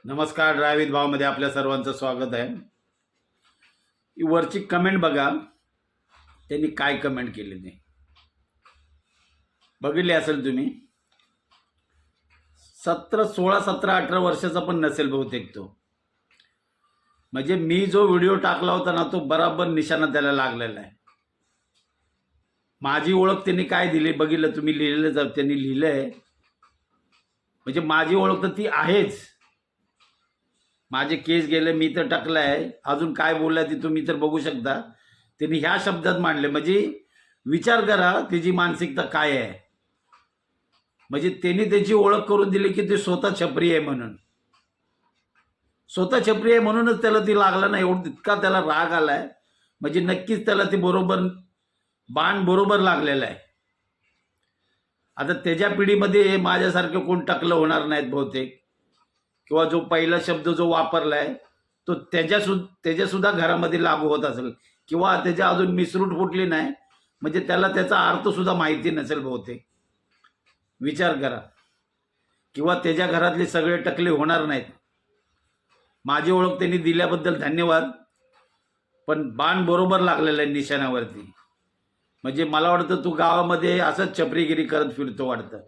नमस्कार. ड्रायव्हित भावमध्ये आपल्या सर्वांचं स्वागत आहे. ही वरची कमेंट बघा, त्यांनी काय कमेंट केली ते बघितली असेल तुम्ही. 16, 17, 18 वर्षाचा पण नसेल बहुतेक तो. म्हणजे मी जो व्हिडिओ टाकला होता ना, तो बराबर निशाणा त्याला लागलेला आहे. माझी ओळख त्यांनी काय दिली बघितलं तुम्ही, लिहिलेलं त्यांनी लिहिलंय. म्हणजे माझी ओळख तर ती आहेच. माझे केस गेले, मी तर टाकलाय. अजून काय बोललाय ते तुम्ही तर बघू शकता. त्यांनी ह्या शब्दात मांडले. म्हणजे विचार करा त्याची मानसिकता काय आहे. म्हणजे त्यांनी त्याची ओळख करून दिली की ते स्वतः छपरी आहे म्हणून. स्वतः छपरी आहे म्हणूनच त्याला ती लागला नाही. एवढं इतका त्याला राग आलाय. म्हणजे नक्कीच त्याला ते बरोबर बाण बरोबर लागलेला आहे. आता त्याच्या पिढीमध्ये माझ्यासारखे कोण टकलं होणार नाहीत बहुतेक, किंवा जो पहिला शब्द जो वापरलाय तो त्याच्या सुद्धा घरामध्ये लागू होत असेल, किंवा त्याच्या अजून मिसरूट फुटली नाही म्हणजे त्याला त्याचा अर्थ सुद्धा माहिती नसेल बहुतेक. विचार करा. किंवा त्याच्या घरातले सगळे टकले होणार नाहीत. माझी ओळख त्यांनी दिल्याबद्दल धन्यवाद. पण बाण बरोबर लागलेला आहे निशाण्यावरती. म्हणजे मला वाटतं तू गावामध्ये असंच छपरीगिरी करत फिरतो वाटतं.